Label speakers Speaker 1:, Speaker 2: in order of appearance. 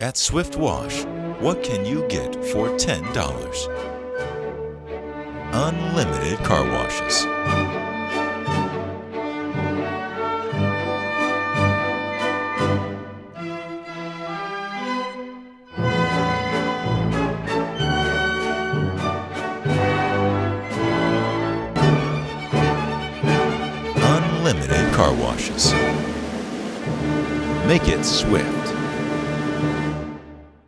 Speaker 1: At Swift Wash, what can you get for $10? Unlimited car washes. Unlimited car washes. Make it Swift.